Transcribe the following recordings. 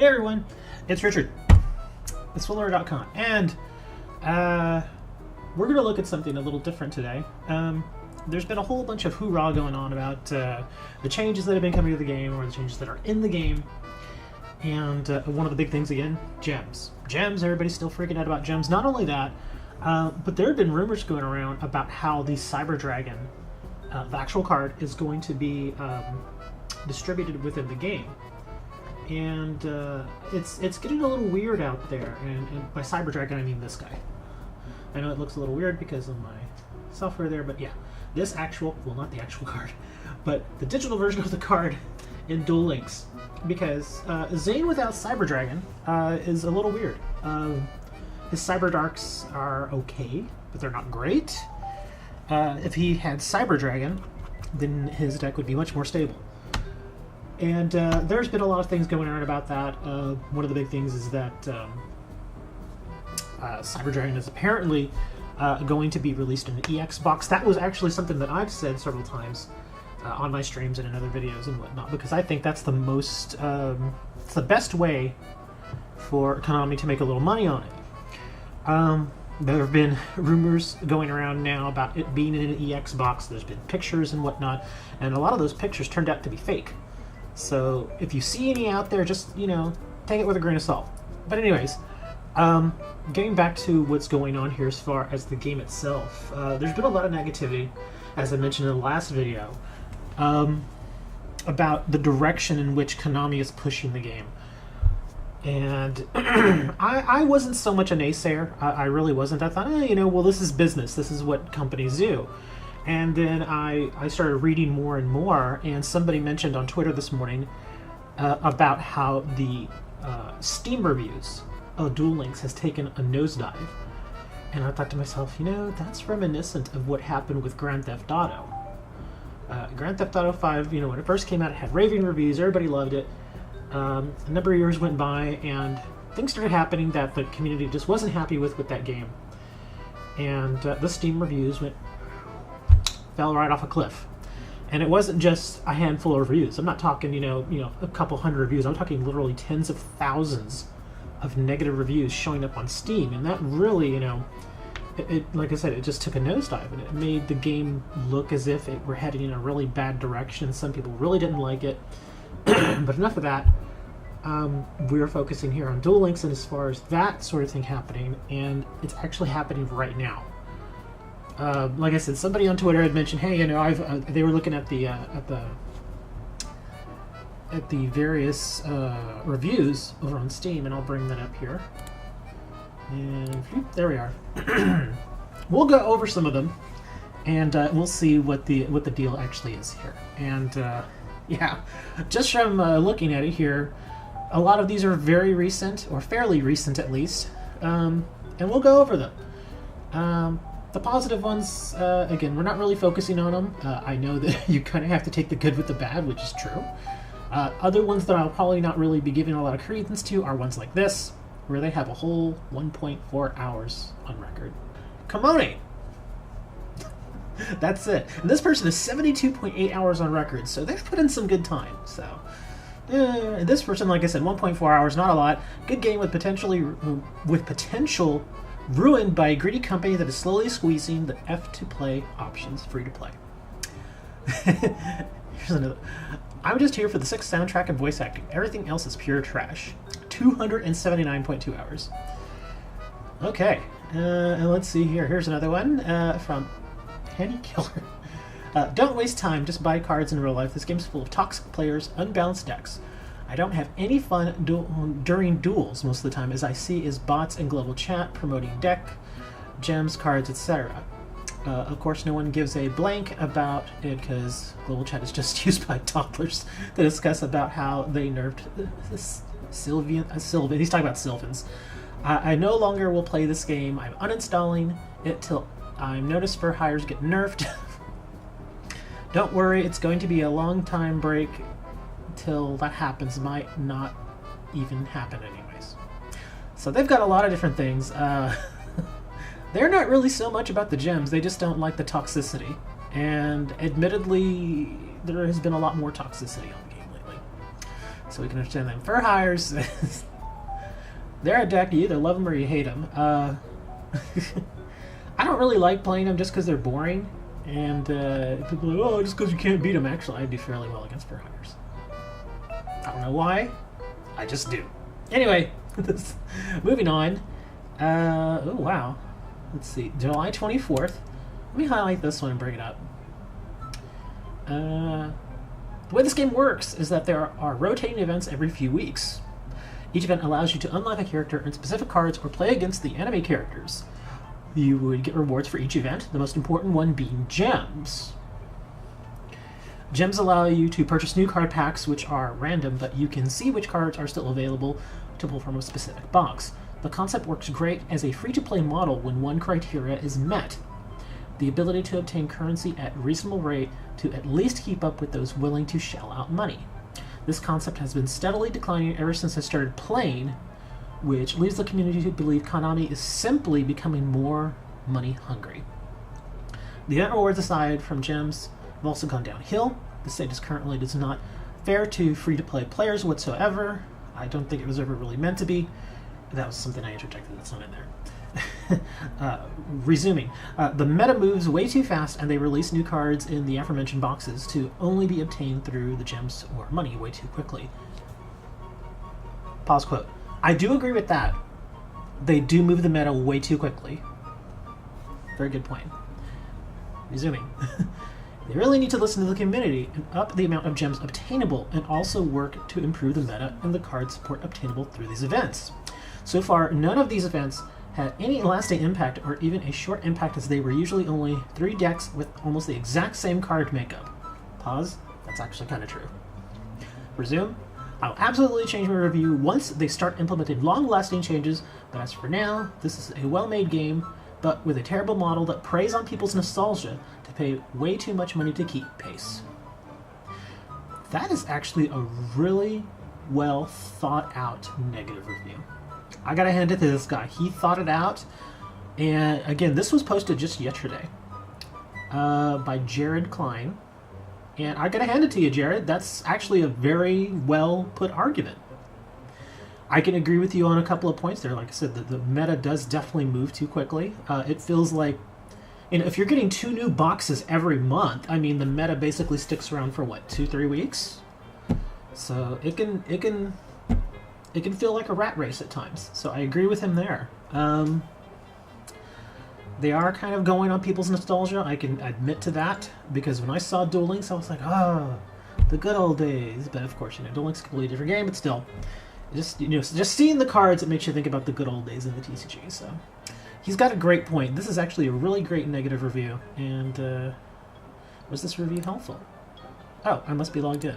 Hey everyone, it's Richard. It's Fuller.com, and we're going to look at something a little different today. There's been a whole bunch of hoorah going on about the changes that have been coming to the game, or the changes that are in the game. And one of the big things again, gems. Gems, everybody's still freaking out about gems. Not only that, but there have been rumors going around about how the Cyber Dragon, the actual card, is going to be distributed within the game. And it's getting a little weird out there. And by Cyber Dragon, I mean this guy. I know it looks a little weird because of my software there, but yeah. This actual, well, not the actual card, but the digital version of the card in Duel Links. Because Zane without Cyber Dragon is a little weird. His Cyber Darks are okay, but they're not great. If he had Cyber Dragon, then his deck would be much more stable. And there's been a lot of things going on about that. One of the big things is that Cyber Dragon is apparently going to be released in an EX box. That was actually something that I've said several times on my streams and in other videos and whatnot, because I think that's the most, it's the best way for Konami to make a little money on it. There have been rumors going around now about it being in an EX box. There's been pictures and whatnot, and a lot of those pictures turned out to be fake. So if you see any out there, just, you know, take it with a grain of salt. But anyways, getting back to what's going on here as far as the game itself, there's been a lot of negativity, as I mentioned in the last video, about the direction in which Konami is pushing the game. And I wasn't so much a naysayer. I really wasn't. I thought, you know, well, this is business. This is what companies do. And then I started reading more and more, and somebody mentioned on Twitter this morning about how the Steam reviews of Duel Links has taken a nosedive. And I thought to myself, you know, that's reminiscent of what happened with Grand Theft Auto. Grand Theft Auto 5, you know, when it first came out, it had raving reviews, everybody loved it. A number of years went by, and things started happening that the community just wasn't happy with that game. And the Steam reviews fell right off a cliff. And it wasn't just a handful of reviews. I'm not talking, you know, a couple hundred reviews. I'm talking literally tens of thousands of negative reviews showing up on Steam. And that really, you know, it like I said, it just took a nosedive, and it made the game look as if it were heading in a really bad direction. Some people really didn't like it. But enough of that. We're focusing here on Duel Links, and as far as that sort of thing happening, and it's actually happening right now. Like I said, somebody on Twitter had mentioned, hey, you know, they were looking at the various reviews over on Steam, and I'll bring that up here. And there we are. We'll go over some of them, and we'll see what the deal actually is here. And yeah, just from looking at it here, a lot of these are very recent, or fairly recent at least, and we'll go over them. The positive ones, again, we're not really focusing on them. I know that you kind of have to take the good with the bad, which is true. Other ones that I'll probably not really be giving a lot of credence to are ones like this, where they have a whole 1.4 hours on record. Kamone! That's it. And this person is 72.8 hours on record, so they've put in some good time. So, this person, like I said, 1.4 hours, not a lot. Good game with potential ruined by a greedy company that is slowly squeezing the F-to-play options free to play. Here's another. I'm just here for the 6th soundtrack and voice acting. Everything else is pure trash. 279.2 hours. Okay, and let's see here. Here's another one from Penny Killer. Don't waste time, just buy cards in real life. This game's full of toxic players, unbalanced decks. I don't have any fun during duels most of the time, as I see is bots and global chat promoting deck, gems, cards, etc. Of course, no one gives a blank about it because global chat is just used by toddlers to discuss about how they nerfed Sylvan. He's talking about Sylvans. I no longer will play this game. I'm uninstalling it till I'm noticed for hires get nerfed. Don't worry, it's going to be a long time break till that happens. Might not even happen anyways. So they've got a lot of different things. They're not really so much about the gems, they just don't like the toxicity. And admittedly, there has been a lot more toxicity on the game lately. so we can understand them. Fur hires. They're a deck. You either love them or you hate them. I don't really like playing them just because they're boring. And people are like, oh, just because you can't beat them. Actually, I do fairly well against fur hires. I don't know why. I just do. Anyway, moving on. Oh, wow. Let's see. July 24th. Let me highlight this one and bring it up. The way this game works is that there are rotating events every few weeks. Each event allows you to unlock a character and specific cards or play against the enemy characters. You would get rewards for each event, the most important one being gems. Gems allow you to purchase new card packs, which are random, but you can see which cards are still available to pull from a specific box. The concept works great as a free-to-play model when one criteria is met: the ability to obtain currency at reasonable rate to at least keep up with those willing to shell out money. This concept has been steadily declining ever since I started playing, which leads the community to believe Konami is simply becoming more money hungry. The event rewards aside from gems have also gone downhill. The status currently is not fair to free-to-play players whatsoever. I don't think it was ever really meant to be. That was something I interjected that's not in there. Resuming. The meta moves way too fast, and they release new cards in the aforementioned boxes to only be obtained through the gems or money way too quickly. Pause quote. I do agree with that. They do move the meta way too quickly. Very good point. Resuming. They really need to listen to the community and up the amount of gems obtainable, and also work to improve the meta and the card support obtainable through these events. So far, none of these events had any lasting impact or even a short impact, as they were usually only 3 decks with almost the exact same card makeup. Pause. That's actually kind of true. Resume. I'll absolutely change my review once they start implementing long-lasting changes, but as for now, this is a well-made game, but with a terrible model that preys on people's nostalgia to pay way too much money to keep pace. That is actually a really well thought out negative review. I gotta hand it to this guy. He thought it out, and again, this was posted just yesterday by Jared Klein, and I gotta hand it to you, Jared. That's actually a very well put argument. I can agree with you on a couple of points there. Like I said, the meta does definitely move too quickly. It feels like, if you're getting 2 new boxes every month, I mean, the meta basically sticks around for what, 2-3 weeks? So it can feel like a rat race at times. So I agree with him there. They are kind of going on people's nostalgia. I can admit to that, because when I saw Duel Links, I was like, oh, the good old days. But of course, Duel Links is a completely different game, but still, just seeing the cards, it makes you think about the good old days in the TCG. So he's got a great point. This is actually a really great negative review. And was this review helpful? Oh, I must be logged in.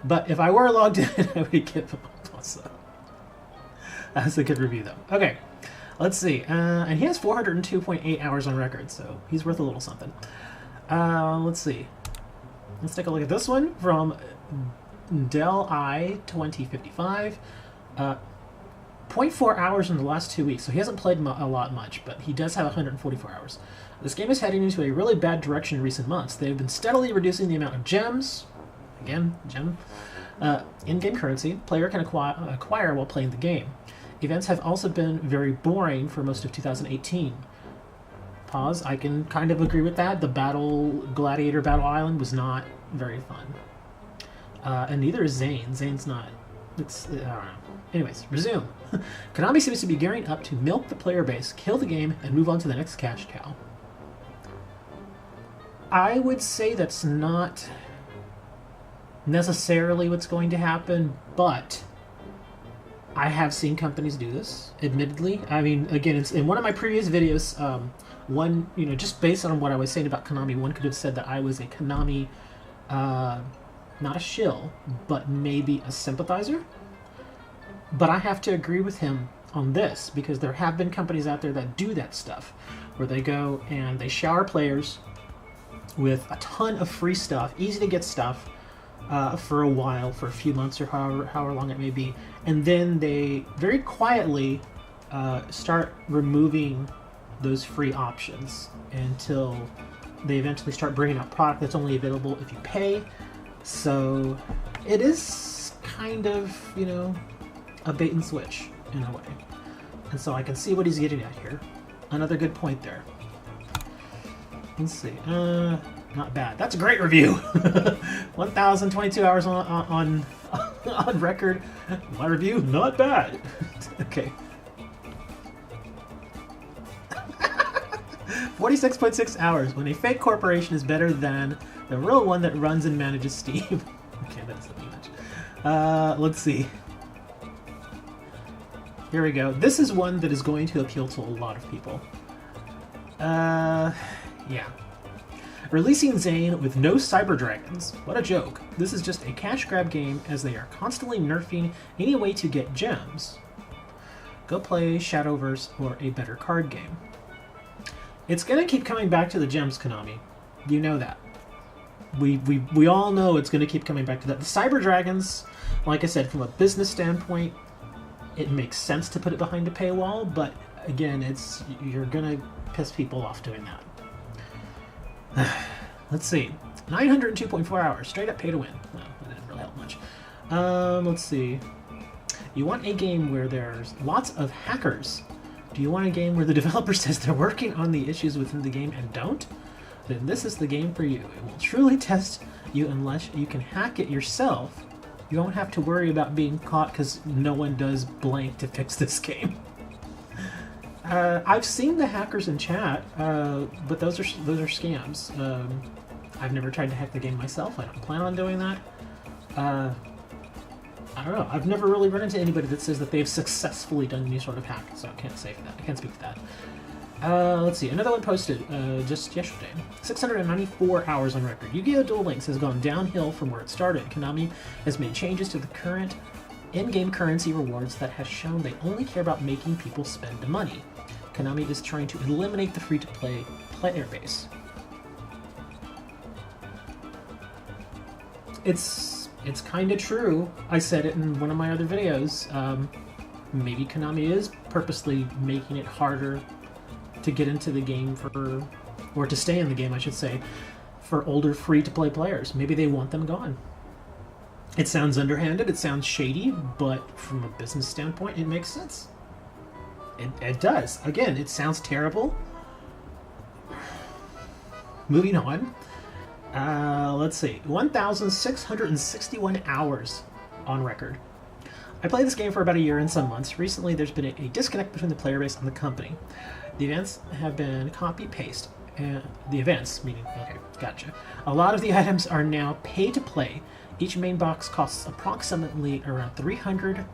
But if I were logged in, I would give him a plus up. That's a good review, though. Okay, let's see. And he has 402.8 hours on record, so he's worth a little something. Let's see. Let's take a look at this one from Del I 2055. 0.4 hours in the last 2 weeks, so he hasn't played a lot much, but he does have 144 hours. This game is heading into a really bad direction in recent months. They've been steadily reducing the amount of gems, again, gem, in-game currency player can acquire while playing the game. Events have also been very boring for most of 2018. Pause. I can kind of agree with that. The Gladiator Battle Island was not very fun. And neither is Zane. Zane's not. I don't know. Anyways, resume. Konami seems to be gearing up to milk the player base, kill the game, and move on to the next cash cow. I would say that's not necessarily what's going to happen, but I have seen companies do this, admittedly. I mean, again, it's in one of my previous videos, just based on what I was saying about Konami, one could have said that I was a Konami, not a shill, but maybe a sympathizer. But I have to agree with him on this, because there have been companies out there that do that stuff, where they go and they shower players with a ton of free stuff, easy to get stuff, for a while, for a few months or however long it may be, and then they very quietly start removing those free options until they eventually start bringing out product that's only available if you pay. So it is kind of, you know, a bait and switch in a way. And so I can see what he's getting at here. Another good point there. Let's see. Not bad. That's a great review. 1,022 hours on record. My review, not bad. Okay. 46.6 hours when a fake corporation is better than the real one that runs and manages Steam. Okay, that doesn't mean much. Let's see. Here we go. This is one that is going to appeal to a lot of people. Yeah. Releasing Zane with no cyber dragons. What a joke. This is just a cash grab game as they are constantly nerfing any way to get gems. Go play Shadowverse or a better card game. It's gonna keep coming back to the gems, Konami. You know that. We all know it's gonna keep coming back to that. The cyber dragons, like I said, from a business standpoint, it makes sense to put it behind a paywall, but again, you're gonna piss people off doing that. Let's see. 902.4 hours. Straight up pay to win. No, that didn't really help much. Let's see. You want a game where there's lots of hackers. Do you want a game where the developer says they're working on the issues within the game and don't? Then this is the game for you. It will truly test you unless you can hack it yourself. You won't have to worry about being caught because no one does blank to fix this game. I've seen the hackers in chat, but those are scams. I've never tried to hack the game myself. I don't plan on doing that. I don't know. I've never really run into anybody that says that they've successfully done any sort of hack, so I can't say for that. I can't speak to that. Let's see. Another one posted just yesterday. 694 hours on record. Yu-Gi-Oh! Duel Links has gone downhill from where it started. Konami has made changes to the current in-game currency rewards that has shown they only care about making people spend the money. Konami is trying to eliminate the free-to-play player base. It's kind of true. I said it in one of my other videos. Maybe Konami is purposely making it harder to get into the game or to stay in the game, I should say, for older free-to-play players. Maybe they want them gone. It sounds underhanded, it sounds shady, but from a business standpoint, it makes sense. It does. Again, it sounds terrible. Moving on. Let's see. 1,661 hours on record. I played this game for about a year and some months. Recently, there's been a disconnect between the player base and the company. The events have been copy-paste. The events, meaning, okay, gotcha. A lot of the items are now pay-to-play. Each main box costs approximately around $300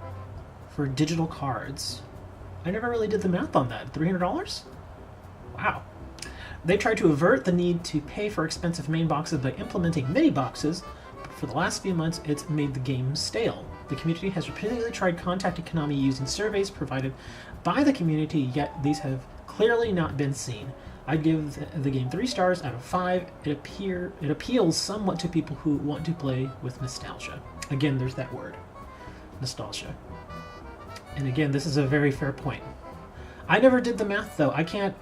for digital cards. I never really did the math on that. $300? Wow. They tried to avert the need to pay for expensive main boxes by implementing mini boxes, but for the last few months, it's made the game stale. The community has repeatedly tried contacting Konami using surveys provided by the community, yet these have clearly not been seen. I'd give the game 3 stars out of 5. It appeals somewhat to people who want to play with nostalgia. Again, there's that word. Nostalgia. And again, this is a very fair point. I never did the math, though. I can't,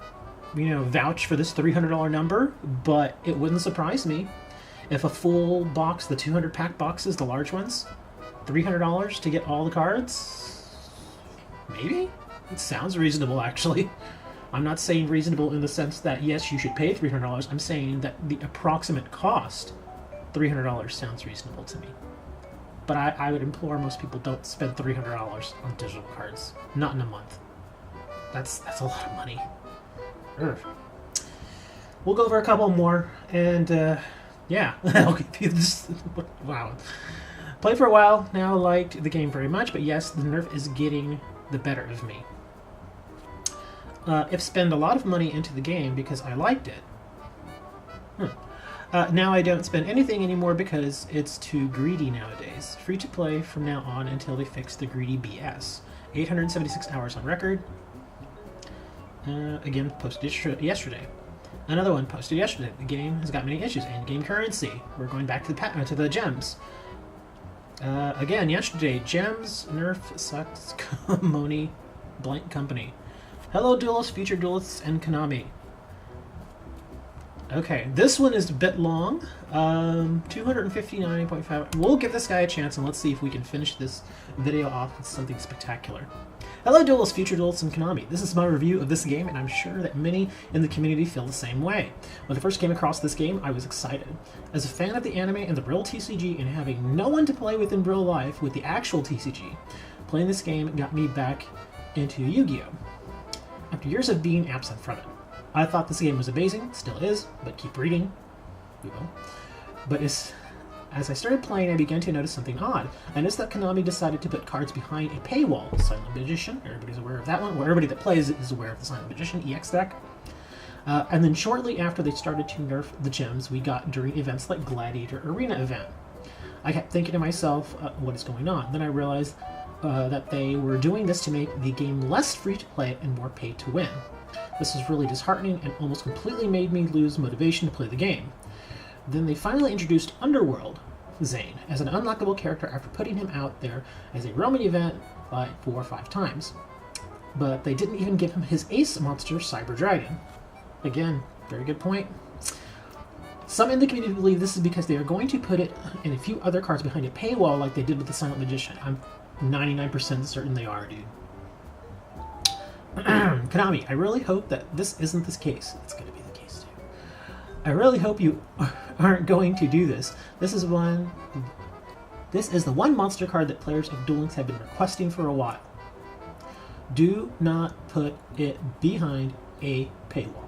vouch for this $300 number, but it wouldn't surprise me if a full box, the 200-pack boxes, the large ones, $300 to get all the cards? Maybe? It sounds reasonable, actually. I'm not saying reasonable in the sense that, yes, you should pay $300. I'm saying that the approximate cost, $300, sounds reasonable to me. But I would implore most people don't spend $300 on digital cards. Not in a month. That's a lot of money. Urgh. We'll go over a couple more, and yeah. Wow. Played for a while, now liked the game very much, but yes, the nerf is getting the better of me. If spend a lot of money into the game because I liked it. Now I don't spend anything anymore because it's too greedy nowadays. Free to play from now on until they fix the greedy BS. 876 hours on record. Again, posted yesterday. Another one posted yesterday. The game has got many issues. In-game currency. We're going back to the gems. Again, yesterday, gems, nerf, sucks, Moni, blank company. Hello, duelists, future duelists, and Konami. Okay, this one is a bit long. 259.5. We'll give this guy a chance and let's see if we can finish this video off with something spectacular. Hello duelists, future duelists, and Konami. This is my review of this game, and I'm sure that many in the community feel the same way. When I first came across this game, I was excited. As a fan of the anime and the real TCG, and having no one to play with in real life with the actual TCG, playing this game got me back into Yu-Gi-Oh! After years of being absent from it. I thought this game was amazing, still is, but keep reading. We will. But as I started playing, I began to notice something odd. I noticed that Konami decided to put cards behind a paywall. Silent Magician, everybody's aware of that one. Well, everybody that plays it is aware of the Silent Magician EX deck. And then shortly after they started to nerf the gems we got during events like Gladiator Arena event. I kept thinking to myself, what is going on? Then I realized that they were doing this to make the game less free to play and more pay to win. This was really disheartening and almost completely made me lose motivation to play the game. Then they finally introduced Underworld Zane as an unlockable character after putting him out there as a roaming event like 4 or 5 times. But they didn't even give him his ace monster, Cyber Dragon. Again, very good point. Some in the community believe this is because they are going to put it in a few other cards behind a paywall like they did with the Silent Magician. I'm 99% certain they are, dude. Konami, I really hope that this isn't the case. It's going to be the case, too. I really hope you aren't going to do this. This is the one monster card that players of Duel Links have been requesting for a while. Do not put it behind a paywall.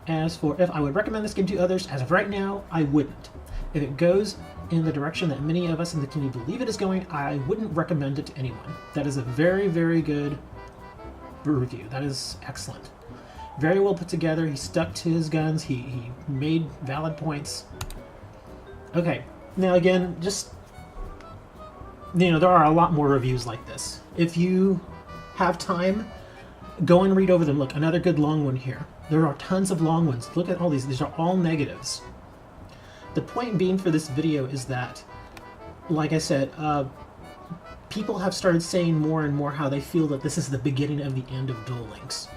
As for if I would recommend this game to others, as of right now, I wouldn't. If it goes in the direction that many of us in the community believe it is going, I wouldn't recommend it to anyone. That is a very, very good review. That is excellent. Very well put together. He stuck to his guns. He made valid points. Okay, now again, just, there are a lot more reviews like this. If you have time, go and read over them. Look, another good long one here. There are tons of long ones. Look at all these. These are all negatives. The point being for this video is that, like I said, people have started saying more and more how they feel that this is the beginning of the end of Duel Links.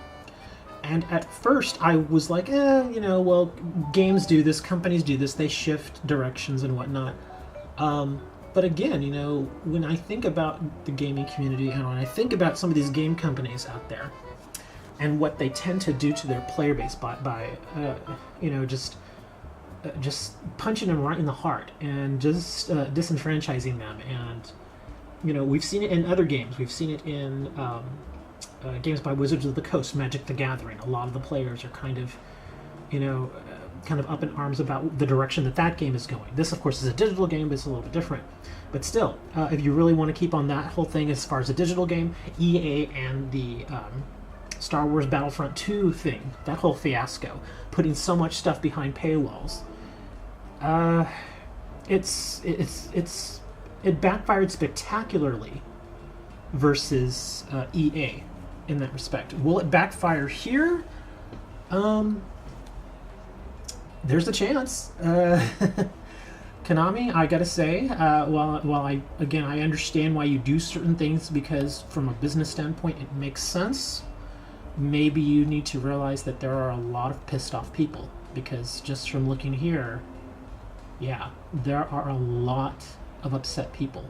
And at first I was like, well, games do this, companies do this, they shift directions and whatnot. But again, when I think about the gaming community and when I think about some of these game companies out there and what they tend to do to their player base by just punching them right in the heart and just disenfranchising them. And we've seen it in other games. We've seen it in games by Wizards of the Coast, Magic the Gathering. A lot of the players are kind of up in arms about the direction that game is going. This, of course, is a digital game, but it's a little bit different. But still, if you really want to keep on that whole thing as far as a digital game, EA and the Star Wars Battlefront 2 thing, that whole fiasco, putting so much stuff behind paywalls, it backfired spectacularly versus EA in that respect. Will it backfire here? There's a chance. Konami, I gotta say, while I understand why you do certain things because from a business standpoint it makes sense, maybe you need to realize that there are a lot of pissed off people, because just from looking here, yeah, there are a lot of upset people.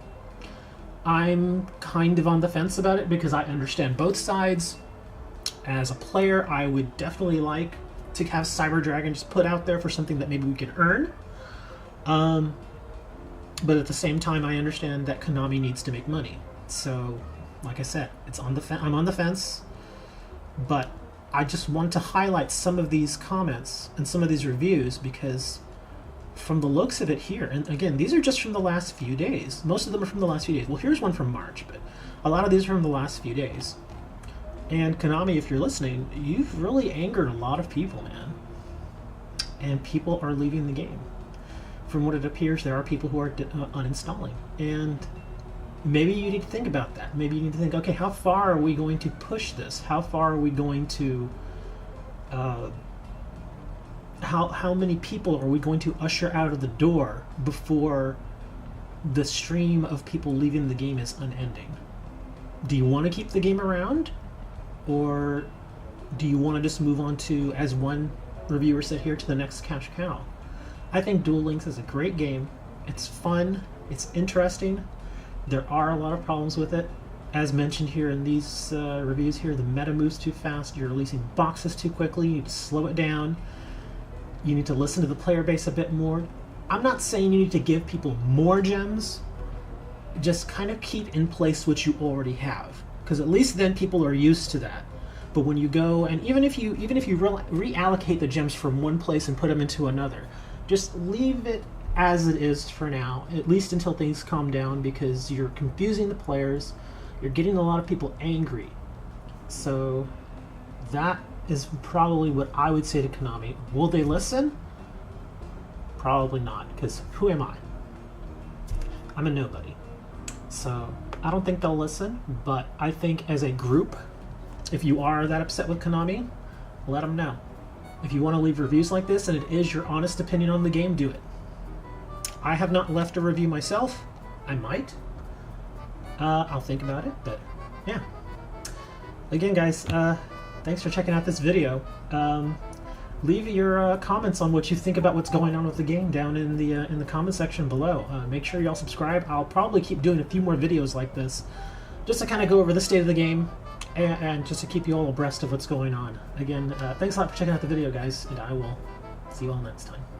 I'm kind of on the fence about it because I understand both sides. As a player, I would definitely like to have Cyber Dragon just put out there for something that maybe we could earn. But at the same time, I understand that Konami needs to make money. So, like I said, I'm on the fence. But I just want to highlight some of these comments and some of these reviews because from the looks of it here, and again, these are just from the last few days. Most of them are from the last few days. Well, here's one from March, but a lot of these are from the last few days. And Konami, if you're listening, you've really angered a lot of people, man. And people are leaving the game. From what it appears, there are people who are uninstalling. And maybe you need to think about that. Maybe you need to think, okay, how far are we going to push this? How far are we going to... How many people are we going to usher out of the door before the stream of people leaving the game is unending? Do you want to keep the game around? Or do you want to just move on to, as one reviewer sit here to the next cash cow. I think Duel Links is a great game. It's fun. It's interesting. There are a lot of problems with it. As mentioned here in these reviews here, the meta moves too fast. You're releasing boxes too quickly. You need to slow it down. You need to listen to the player base a bit more. I'm not saying you need to give people more gems. Just kind of keep in place what you already have, because at least then people are used to that. But when you go, and even if you reallocate the gems from one place and put them into another, just leave it as it is for now, at least until things calm down, because you're confusing the players. You're getting a lot of people angry. So that is probably what I would say to Konami. Will they listen? Probably not, because who am I? I'm a nobody. So I don't think they'll listen, but I think as a group, if you are that upset with Konami, let them know. If you want to leave reviews like this and it is your honest opinion on the game, do it. I have not left a review myself. I might. I'll think about it, but yeah. Again, guys, thanks for checking out this video. Leave your comments on what you think about what's going on with the game down in the comment section below. Make sure y'all subscribe. I'll probably keep doing a few more videos like this, just to kind of go over the state of the game, and just to keep you all abreast of what's going on. Again, thanks a lot for checking out the video, guys, and I will see you all next time.